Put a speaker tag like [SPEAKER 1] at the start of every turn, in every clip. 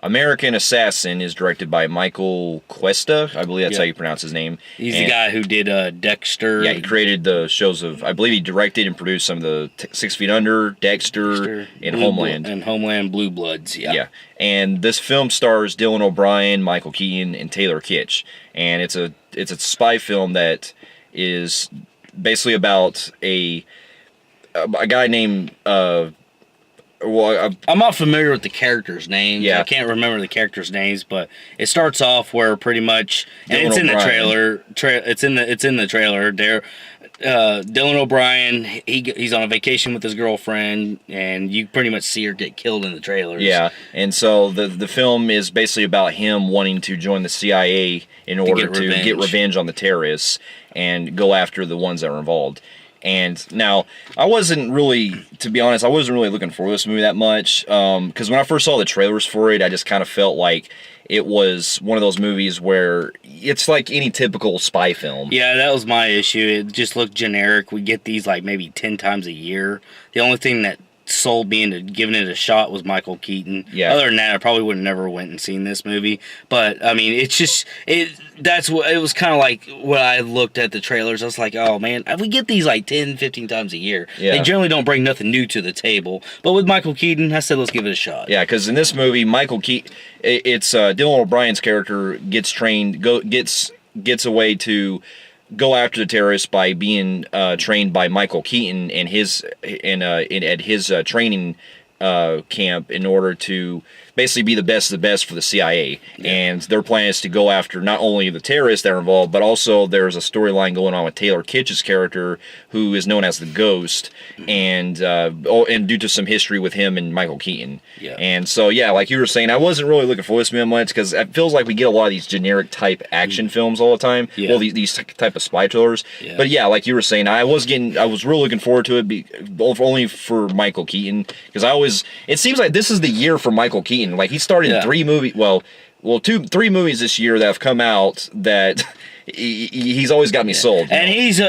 [SPEAKER 1] American Assassin is directed by Michael Cuesta. I believe that's how you pronounce his name.
[SPEAKER 2] He's the guy who did Dexter.
[SPEAKER 1] Yeah, he created the shows of, I believe he directed and produced some of the 6 Feet Under, Dexter and Homeland.
[SPEAKER 2] And Homeland Blue Bloods,
[SPEAKER 1] Yeah. And this film stars Dylan O'Brien, Michael Keaton, and Taylor Kitsch. And it's a spy film that is basically about a guy named I'm
[SPEAKER 2] not familiar with the characters' names.
[SPEAKER 1] Yeah.
[SPEAKER 2] I can't remember the characters' names, but it starts off where pretty much, and
[SPEAKER 1] Dylan
[SPEAKER 2] it's in the
[SPEAKER 1] O'Brien.
[SPEAKER 2] trailer. It's in the trailer. Dylan O'Brien, he's on a vacation with his girlfriend, and you pretty much see her get killed in the trailers.
[SPEAKER 1] Yeah, and so the film is basically about him wanting to join the CIA in order to get revenge on the terrorists and go after the ones that were involved. And now, I wasn't really, to be honest, I wasn't really looking for this movie that much, because when I first saw the trailers for it, I just kind of felt like it was one of those movies where it's like any typical spy film.
[SPEAKER 2] Yeah, that was my issue. It just looked generic. We get these like maybe 10 times a year. The only thing that sold me into giving it a shot was Michael Keaton.
[SPEAKER 1] Yeah.
[SPEAKER 2] Other than that, I probably would have never went and seen this movie. But I mean, it's just that's what it was kind of like when I looked at the trailers. I was like, oh man, we get these like 10, 15 times a year.
[SPEAKER 1] Yeah.
[SPEAKER 2] They generally don't bring nothing new to the table. But with Michael Keaton, I said let's give it a shot.
[SPEAKER 1] Yeah, because in this movie, Michael Keaton, it's Dylan O'Brien's character gets away to go after the terrorists by being trained by Michael Keaton and at his training camp in order to basically be the best of the best for the CIA. Yeah. And their plan is to go after not only the terrorists that are involved, but also there's a storyline going on with Taylor Kitsch's character, who is known as the Ghost, and due to some history with him and Michael Keaton.
[SPEAKER 2] Yeah.
[SPEAKER 1] And so, yeah, like you were saying, I wasn't really looking for this movie much because it feels like we get a lot of these generic type action films all the time.
[SPEAKER 2] Yeah.
[SPEAKER 1] Well, these type of spy thrillers. Yeah. But yeah, like you were saying, I was really looking forward to it, only for Michael Keaton, because it seems like this is the year for Michael Keaton. Like, he starred in 3 movies, three movies this year that have come out that he's always got me sold.
[SPEAKER 2] And he's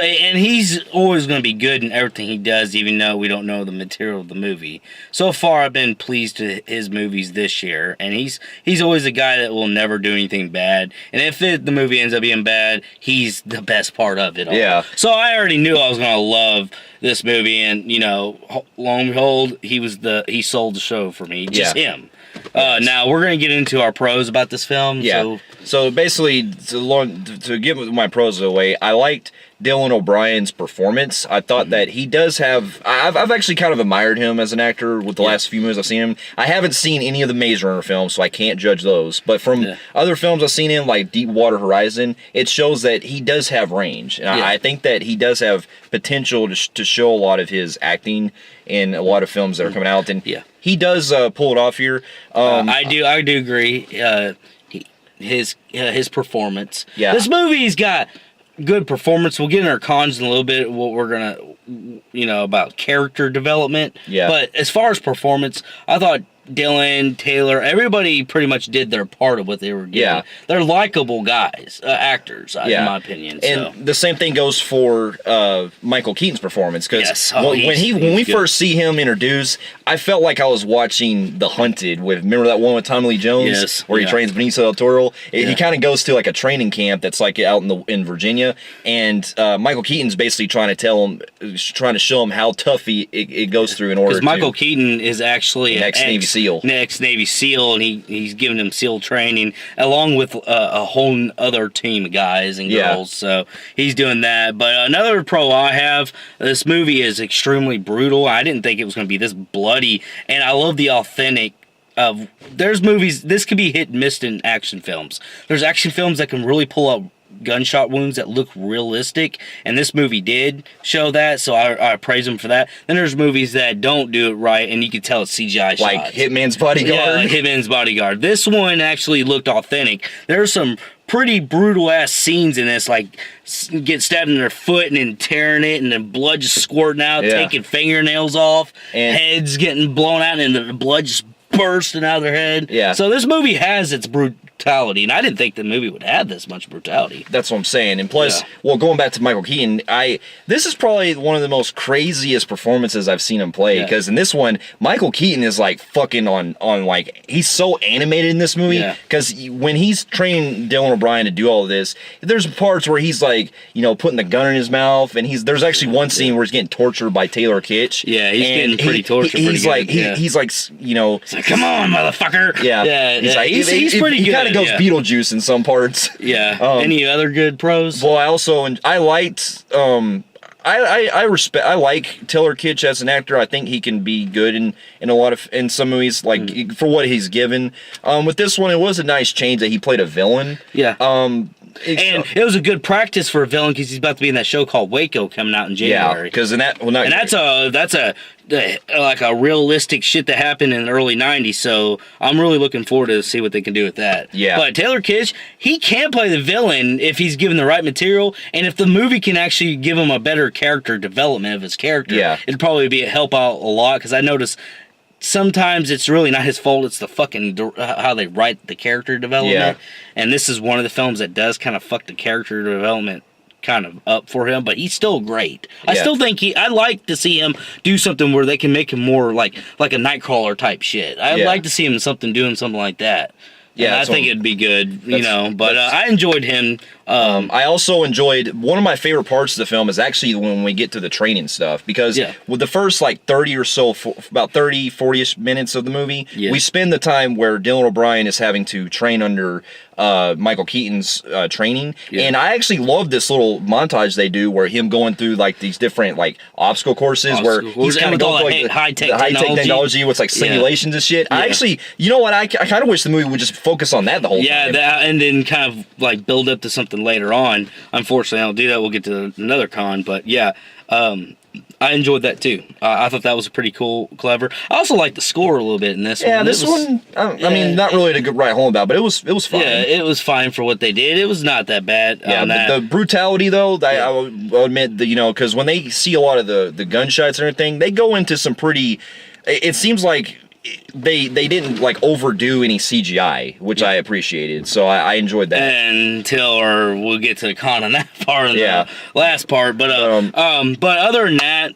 [SPEAKER 2] always going to be good in everything he does, even though we don't know the material of the movie. So far, I've been pleased with his movies this year, and he's always a guy that will never do anything bad. And if the movie ends up being bad, he's the best part of it all.
[SPEAKER 1] Yeah.
[SPEAKER 2] So I already knew I was going to love this movie, and lo and behold, he sold the show for me. Just him. Now we're gonna get into our pros about this film.
[SPEAKER 1] Yeah. So basically, to give my pros away, I liked Dylan O'Brien's performance. I thought that he does have. I've actually kind of admired him as an actor with the last few movies I've seen him. I haven't seen any of the Maze Runner films, so I can't judge those. But from other films I've seen him, like Deepwater Horizon, it shows that he does have range. And I think that he does have potential to show a lot of his acting in a lot of films that are coming out. And he does pull it off here.
[SPEAKER 2] I do agree. His performance.
[SPEAKER 1] Yeah.
[SPEAKER 2] This movie's got good performance. We'll get in our cons in a little bit. What we're gonna, about character development.
[SPEAKER 1] Yeah.
[SPEAKER 2] But as far as performance, I thought Dylan, Taylor, everybody pretty much did their part of what they were doing.
[SPEAKER 1] Yeah.
[SPEAKER 2] They're likable guys, actors, in my opinion.
[SPEAKER 1] And the same thing goes for Michael Keaton's performance, because when we first see him introduced, I felt like I was watching The Hunted. Remember that one with Tommy Lee Jones, where he trains Benicio del Toro? He kind of goes to like a training camp that's like out in Virginia, and Michael Keaton's basically trying to show him how tough it goes through in order.
[SPEAKER 2] Because Michael Keaton is actually
[SPEAKER 1] an ex-Navy SEAL.
[SPEAKER 2] Navy SEAL, and he's giving him SEAL training along with a whole other team of guys and girls. So he's doing that. But another pro I have, this movie is extremely brutal. I didn't think it was going to be this bloody, and I love the authentic. There's movies, this could be hit and missed in action films. There's action films that can really pull up gunshot wounds that look realistic, and this movie did show that, so I praise him for that. Then there's movies that don't do it right, and you can tell it's CGI
[SPEAKER 1] like
[SPEAKER 2] shots.
[SPEAKER 1] Hitman's Bodyguard.
[SPEAKER 2] Yeah, like Hitman's Bodyguard. This one actually looked authentic. There's some pretty brutal ass scenes in this, like get stabbed in their foot and then tearing it, and then blood just squirting out, taking fingernails off, and heads getting blown out, and the blood just bursting out of their head.
[SPEAKER 1] Yeah.
[SPEAKER 2] So this movie has its brutality, and I didn't think the movie would have this much brutality.
[SPEAKER 1] That's what I'm saying. And plus,
[SPEAKER 2] Yeah.
[SPEAKER 1] well, going back to Michael Keaton, this is probably one of the most craziest performances I've seen him play.
[SPEAKER 2] Yeah.
[SPEAKER 1] Because in this one, Michael Keaton is like fucking on like he's so animated in this movie.
[SPEAKER 2] Yeah.
[SPEAKER 1] Because when he's training Dylan O'Brien to do all of this, there's parts where he's like, putting the gun in his mouth, and there's actually one scene where he's getting tortured by Taylor Kitsch.
[SPEAKER 2] Yeah, he's getting pretty tortured.
[SPEAKER 1] He's
[SPEAKER 2] pretty
[SPEAKER 1] like,
[SPEAKER 2] good, yeah.
[SPEAKER 1] he's like,
[SPEAKER 2] It's like, come on, motherfucker.
[SPEAKER 1] yeah,
[SPEAKER 2] He's pretty
[SPEAKER 1] he
[SPEAKER 2] good.
[SPEAKER 1] kind of goes
[SPEAKER 2] yeah.
[SPEAKER 1] Beetlejuice in some parts.
[SPEAKER 2] Yeah.
[SPEAKER 1] Um,
[SPEAKER 2] Any other good pros?
[SPEAKER 1] Well, I liked I like Taylor Kitsch as an actor. I think he can be good in in some movies, like for what he's given. With this one, it was a nice change that he played a villain.
[SPEAKER 2] Yeah. And it was a good practice for a villain because he's about to be in that show called Waco coming out in January.
[SPEAKER 1] Yeah, because in that, well,
[SPEAKER 2] And that's like a realistic shit that happened in the early '90s. So I'm really looking forward to see what they can do with that.
[SPEAKER 1] Yeah.
[SPEAKER 2] But Taylor Kitsch, he can play the villain if he's given the right material, and if the movie can actually give him a better character development of his character.
[SPEAKER 1] Yeah.
[SPEAKER 2] It'd probably help out a lot because I noticed. Sometimes it's really not his fault. It's the fucking how they write the character development.
[SPEAKER 1] Yeah.
[SPEAKER 2] And this is one of the films that does kind of fuck the character development kind of up for him, but he's still great. I
[SPEAKER 1] Yeah.
[SPEAKER 2] still think I'd like to see him do something where they can make him more like a Nightcrawler type shit. I'd
[SPEAKER 1] Yeah.
[SPEAKER 2] like to see him doing something like that.
[SPEAKER 1] Yeah,
[SPEAKER 2] And I
[SPEAKER 1] that's
[SPEAKER 2] think
[SPEAKER 1] what-
[SPEAKER 2] it'd be good,
[SPEAKER 1] that's-
[SPEAKER 2] but I enjoyed him.
[SPEAKER 1] I also enjoyed one of my favorite parts of the film is actually when we get to the training stuff, because
[SPEAKER 2] Yeah.
[SPEAKER 1] with the first like 30 or so, about 30, 40-ish minutes of the movie,
[SPEAKER 2] Yeah.
[SPEAKER 1] we spend the time where Dylan O'Brien is having to train under Michael Keaton's training.
[SPEAKER 2] Yeah.
[SPEAKER 1] And I actually love this little montage they do where him going through like these different like obstacle courses where
[SPEAKER 2] Obstacle
[SPEAKER 1] he's
[SPEAKER 2] courses,
[SPEAKER 1] kind of
[SPEAKER 2] and with all
[SPEAKER 1] going through
[SPEAKER 2] the
[SPEAKER 1] like
[SPEAKER 2] high-tech
[SPEAKER 1] the high-tech
[SPEAKER 2] technology.
[SPEAKER 1] technology with like
[SPEAKER 2] Yeah.
[SPEAKER 1] simulations and shit. I
[SPEAKER 2] Yeah.
[SPEAKER 1] actually, you know what, I kind of wish the movie would just focus on that the whole
[SPEAKER 2] Yeah,
[SPEAKER 1] time.
[SPEAKER 2] and then kind of like build up to something later on. Unfortunately, I don't do that. We'll get to another con, but yeah, I enjoyed that too. I thought that was pretty cool, clever. I also like the score a little bit in this one.
[SPEAKER 1] Yeah, this
[SPEAKER 2] It was-
[SPEAKER 1] one, I mean, not really to write home about, but it was fine.
[SPEAKER 2] Yeah, it was fine for what they did. It was not that bad.
[SPEAKER 1] Yeah,
[SPEAKER 2] on that.
[SPEAKER 1] the brutality though, I will admit that, because when they see a lot of the gunshots and everything, they go into some pretty. It seems like they didn't like overdo any CGI, which I appreciated. So I enjoyed that.
[SPEAKER 2] Until we'll get to the con on that part in
[SPEAKER 1] Yeah.
[SPEAKER 2] the last part. But but other than that,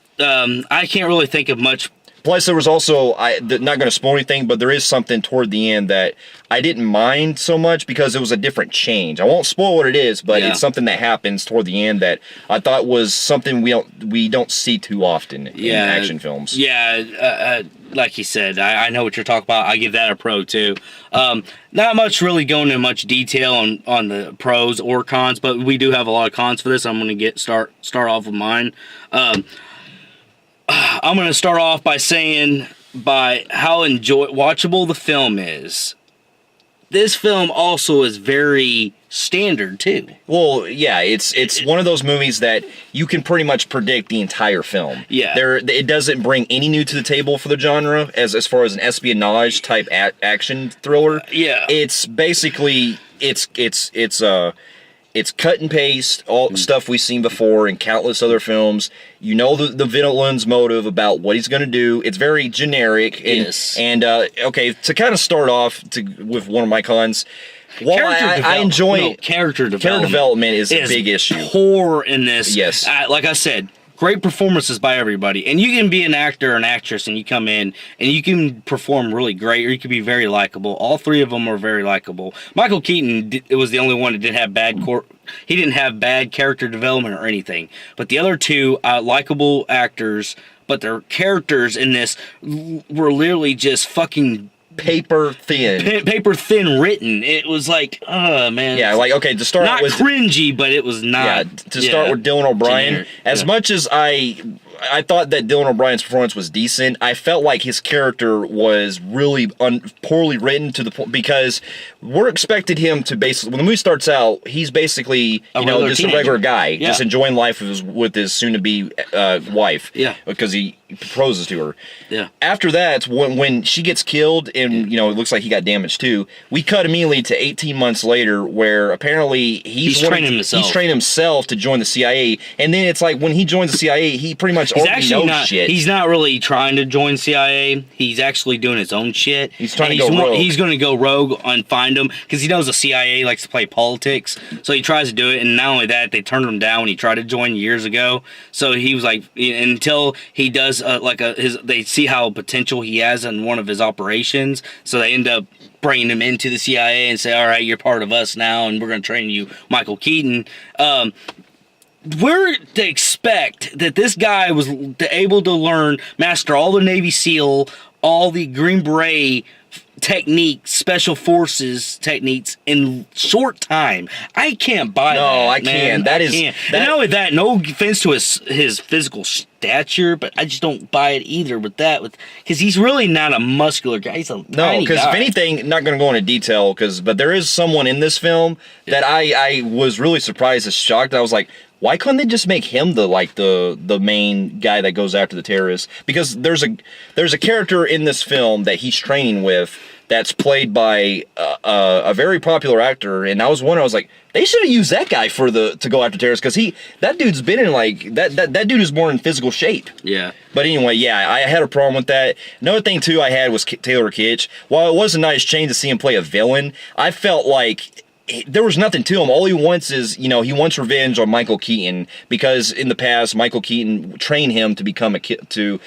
[SPEAKER 2] I can't really think of much.
[SPEAKER 1] Plus, there was also not going to spoil anything, but there is something toward the end that I didn't mind so much because it was a different change. I won't spoil what it is, but
[SPEAKER 2] Yeah.
[SPEAKER 1] it's something that happens toward the end that I thought was something we don't see too often in action films.
[SPEAKER 2] Yeah, like you said, I know what you're talking about. I give that a pro too. Not much really going into much detail on the pros or cons, but we do have a lot of cons for this. I'm going to start off with mine. I'm going to start off by saying how watchable the film is. This film also is very standard too.
[SPEAKER 1] Well, yeah, it's one of those movies that you can pretty much predict the entire film.
[SPEAKER 2] Yeah.
[SPEAKER 1] It doesn't bring any new to the table for the genre as far as an espionage type action thriller.
[SPEAKER 2] Yeah.
[SPEAKER 1] It's basically it's cut and paste, all stuff we've seen before in countless other films. You know the villain's motive about what he's going to do. It's very generic. And,
[SPEAKER 2] Yes.
[SPEAKER 1] And okay, to kind of start off with one of my cons. Well, I enjoy
[SPEAKER 2] character development.
[SPEAKER 1] Character development is a big issue.
[SPEAKER 2] Poor in this.
[SPEAKER 1] Yes.
[SPEAKER 2] Like I said, great performances by everybody, and you can be an actor or an actress, and you come in and you can perform really great, or you can be very likable. All three of them are very likable. Michael Keaton was the only one that didn't have he didn't have bad character development or anything. But the other two likable actors, but their characters in this were literally just fucking
[SPEAKER 1] paper thin.
[SPEAKER 2] paper thin written. It was like, man.
[SPEAKER 1] Yeah, like, okay, to start
[SPEAKER 2] Not
[SPEAKER 1] with
[SPEAKER 2] cringy, but it was not.
[SPEAKER 1] Yeah, to start with Dylan O'Brien,
[SPEAKER 2] generic.
[SPEAKER 1] as much as I thought that Dylan O'Brien's performance was decent, I felt like his character was really poorly written to the point, because we're expected him to basically, when the movie starts out, he's basically, just
[SPEAKER 2] teenager.
[SPEAKER 1] a regular guy,
[SPEAKER 2] Yeah.
[SPEAKER 1] just enjoying life with his soon-to-be wife.
[SPEAKER 2] Yeah.
[SPEAKER 1] Because proposes to her.
[SPEAKER 2] Yeah.
[SPEAKER 1] After that, when she gets killed and, it looks like he got damaged too, we cut immediately to 18 months later where apparently he's training himself. He's training himself to join the CIA. And then it's like when he joins the CIA, he pretty much already knows shit.
[SPEAKER 2] He's not really trying to join CIA. He's actually doing his own shit.
[SPEAKER 1] He's trying to go rogue.
[SPEAKER 2] He's going to go rogue and find him because he knows the CIA likes to play politics. So he tries to do it. And not only that, they turned him down when he tried to join years ago. So he was like, until he does they see how potential he has in one of his operations, so they end up bringing him into the CIA and say, all right, you're part of us now, and we're going to train you, Michael Keaton. We're to expect that this guy was able to master all the Navy SEAL, all the Green Beret techniques, special forces techniques in short time. I can't buy that.
[SPEAKER 1] No, I can't.
[SPEAKER 2] And not only that, no offense to his physical stature, but I just don't buy it either with that. Because he's really not a muscular guy. He's a tiny guy. No, because
[SPEAKER 1] if anything, not going to go into detail, but there is someone in this film that I was really surprised and shocked. I was like, why couldn't they just make him the main guy that goes after the terrorists? Because there's a character in this film that he's training with that's played by a very popular actor, and I was like, they should have used that guy to go after terrorists because that dude's been in that dude is more in physical shape.
[SPEAKER 2] Yeah.
[SPEAKER 1] But anyway, yeah, I had a problem with that. Another thing too I had was Taylor Kitsch. While it was a nice change to see him play a villain, I felt like there was nothing to him. All he wants is, he wants revenge on Michael Keaton because in the past Michael Keaton trained him to become them.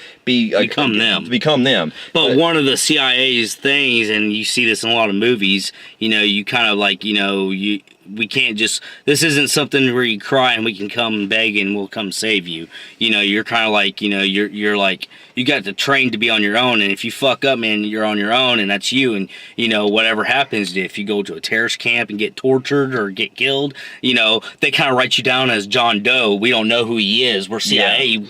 [SPEAKER 2] But one of the CIA's things, and you see this in a lot of movies, you kind of like, we can't just, this isn't something where you cry and we can come beg and we'll come save you. You're kind of like, you're like, you got to train to be on your own, and if you fuck up, man, you're on your own, and that's you. And whatever happens, if you go to a terrorist camp and get tortured or get killed, they kind of write you down as John Doe. We don't know who he is. We're CIA. Yeah. We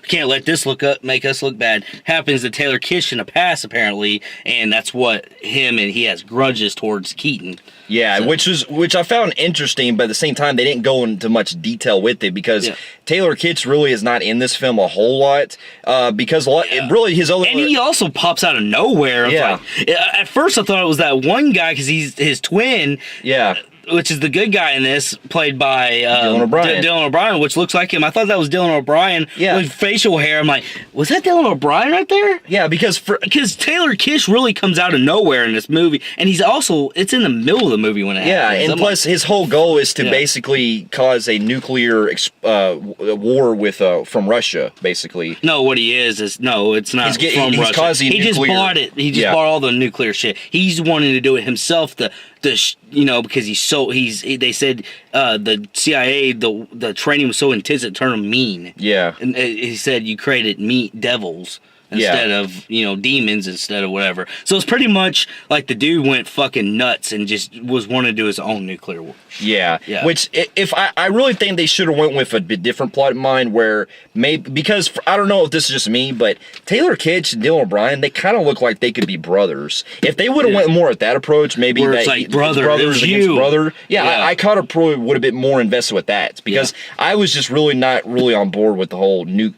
[SPEAKER 2] can't let this make us look bad. Happens to Taylor Kitsch in the past apparently, and that's what he has grudges towards Keaton.
[SPEAKER 1] Yeah, so, which I found interesting, but at the same time, they didn't go into much detail with it because Taylor Kitsch really is not in this film a whole lot. Because really his other...
[SPEAKER 2] And he also pops out of nowhere. At first I thought it was that one guy because he's his twin.
[SPEAKER 1] Yeah.
[SPEAKER 2] Which is the good guy in this, played by
[SPEAKER 1] Dylan O'Brien.
[SPEAKER 2] Dylan O'Brien, which looks like him. I thought that was Dylan O'Brien with facial hair. I'm like, was that Dylan O'Brien right there?
[SPEAKER 1] Yeah, because
[SPEAKER 2] Taylor Kitsch really comes out of nowhere in this movie, and it's in the middle of the movie when it happens.
[SPEAKER 1] Yeah, and plus his whole goal is to basically cause a nuclear war from Russia, basically.
[SPEAKER 2] No, what he is it's not from Russia.
[SPEAKER 1] Causing
[SPEAKER 2] he just bought it. He just bought all the nuclear shit. He's wanting to do it himself. Because they said the CIA, the training was so intense it turned him mean.
[SPEAKER 1] Yeah.
[SPEAKER 2] And he said you created devils instead of, demons instead of whatever. So it's pretty much like the dude went fucking nuts and just was wanting to do his own nuclear war.
[SPEAKER 1] Yeah. Which, if I really think they should have went with a bit different plot in mind where because I don't know if this is just me, but Taylor Kitsch and Dylan O'Brien, they kind of look like they could be brothers. If they would have went more at that approach, maybe
[SPEAKER 2] where it's like brothers against
[SPEAKER 1] brother. Yeah. I kind of probably would have been more invested with that because I was just really not really on board with the whole him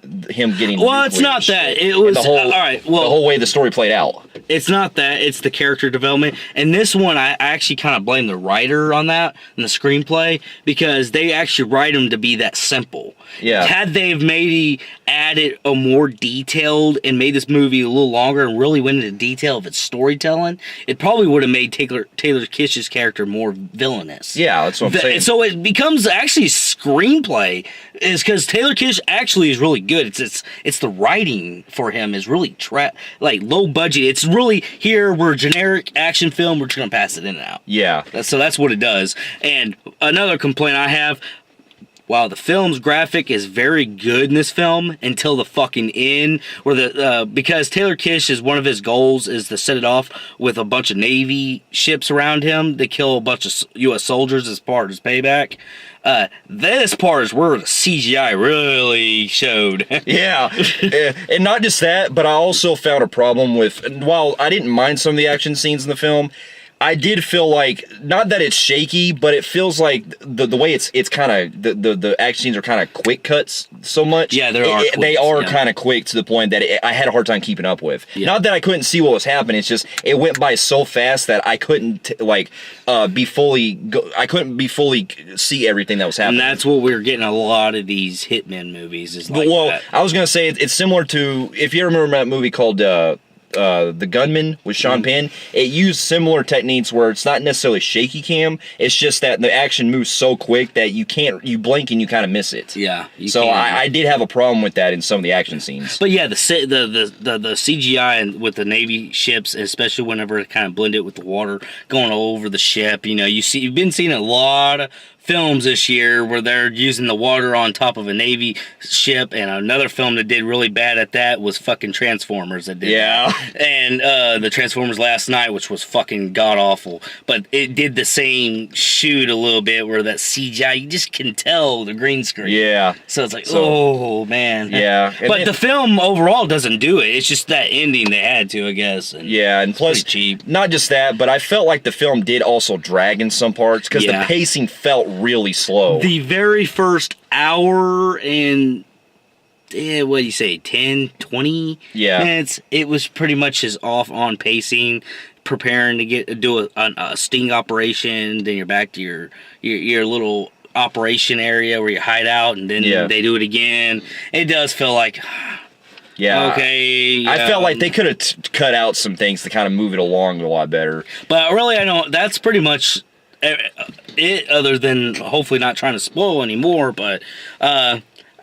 [SPEAKER 1] getting.
[SPEAKER 2] Well, it's not that. It was all right. Well,
[SPEAKER 1] the whole way the story played out.
[SPEAKER 2] It's not that. It's the character development. And this one, I actually kind of blame the writer on that in the screenplay because they actually write him to be that simple.
[SPEAKER 1] Yeah.
[SPEAKER 2] Had they maybe added a more detailed and made this movie a little longer and really went into detail of its storytelling, it probably would have made Taylor Kitsch's character more villainous.
[SPEAKER 1] Yeah, that's what I'm saying.
[SPEAKER 2] So it becomes actually screenplay is because Taylor Kitsch actually is really good. It's the writing for him is really low budget. It's really we're a generic action film. We're just gonna pass it in and out.
[SPEAKER 1] Yeah.
[SPEAKER 2] So that's what it does. And another complaint I have. Wow, the film's graphic is very good in this film until the fucking end, where because Taylor Kitsch is one of his goals is to set it off with a bunch of Navy ships around him to kill a bunch of U.S. soldiers as part of his payback. This part is where the CGI really showed.
[SPEAKER 1] Yeah, and not just that, but I also found a problem with, while I didn't mind some of the action scenes in the film, I did feel like, not that it's shaky, but it feels like the way it's kind of the action scenes are kind of quick cuts so much.
[SPEAKER 2] Yeah,
[SPEAKER 1] they are kind of quick to the point that I had a hard time keeping up with.
[SPEAKER 2] Yeah.
[SPEAKER 1] Not that I couldn't see what was happening. It's just it went by so fast that I couldn't be fully see everything that was happening.
[SPEAKER 2] And that's what we're getting a lot of these Hitman movies is like that.
[SPEAKER 1] I was gonna say it's similar to, if you remember that movie called The Gunman with Sean Penn. It used similar techniques where it's not necessarily shaky cam. It's just that the action moves so quick that you blink and you kind of miss it.
[SPEAKER 2] Yeah.
[SPEAKER 1] So I did have a problem with that in some of the action scenes.
[SPEAKER 2] But yeah, the CGI and with the Navy ships, especially whenever it kind of blended with the water going over the ship, you've been seeing a lot of films this year where they're using the water on top of a Navy ship, and another film that did really bad at that was fucking Transformers that did that. And the Transformers Last Night, which was fucking god-awful, but it did the same shoot a little bit where that CGI, you just can tell the green screen.
[SPEAKER 1] Yeah.
[SPEAKER 2] So it's like, oh, man.
[SPEAKER 1] Yeah.
[SPEAKER 2] But the film overall doesn't do it. It's just that ending they had to, I guess. And
[SPEAKER 1] yeah, and plus,
[SPEAKER 2] cheap.
[SPEAKER 1] Not just that, but I felt like the film did also drag in some parts because the pacing felt really slow.
[SPEAKER 2] The very first hour and what do you say, 10, 20 minutes, it was pretty much as off on pacing, preparing to do a sting operation, then you're back to your little operation area where you hide out, and then they do it again. It does feel like, okay.
[SPEAKER 1] I felt like they could have cut out some things to kind of move it along a lot better.
[SPEAKER 2] But really, I don't. That's pretty much it, other than hopefully not trying to spoil anymore, but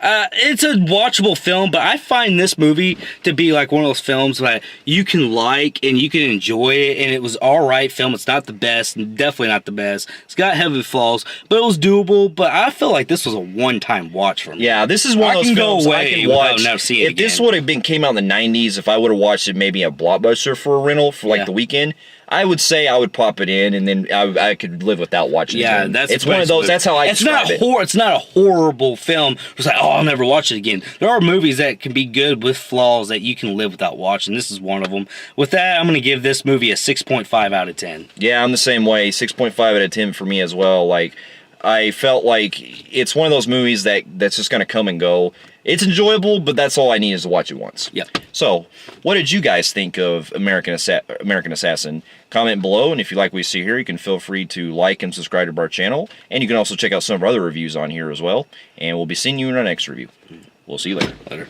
[SPEAKER 2] it's a watchable film. But I find this movie to be like one of those films that you can like and you can enjoy it, and it was alright film. It's not the best, definitely not the best. It's got heavy flaws, but it was doable. But I feel like this was a one-time watch for me.
[SPEAKER 1] Yeah, this is one of those films I can watch. If this would have came out in the 90s, if I would have watched it maybe a Blockbuster for a rental for the weekend, I would say I would pop it in, and then I could live without watching it.
[SPEAKER 2] Yeah,
[SPEAKER 1] It's one of those. That's how I describe it.
[SPEAKER 2] It's not a horrible film. It's like, oh, I'll never watch it again. There are movies that can be good with flaws that you can live without watching. This is one of them. With that, I'm going to give this movie a 6.5 out of 10.
[SPEAKER 1] Yeah, I'm the same way. 6.5 out of 10 for me as well. Like, I felt like it's one of those movies that's just going to come and go. It's enjoyable, but that's all I need is to watch it once.
[SPEAKER 2] Yep.
[SPEAKER 1] So, what did you guys think of American Assassin? Comment below, and if you like what you see here, you can feel free to like and subscribe to our channel. And you can also check out some of our other reviews on here as well. And we'll be seeing you in our next review. We'll see you later.
[SPEAKER 2] Later.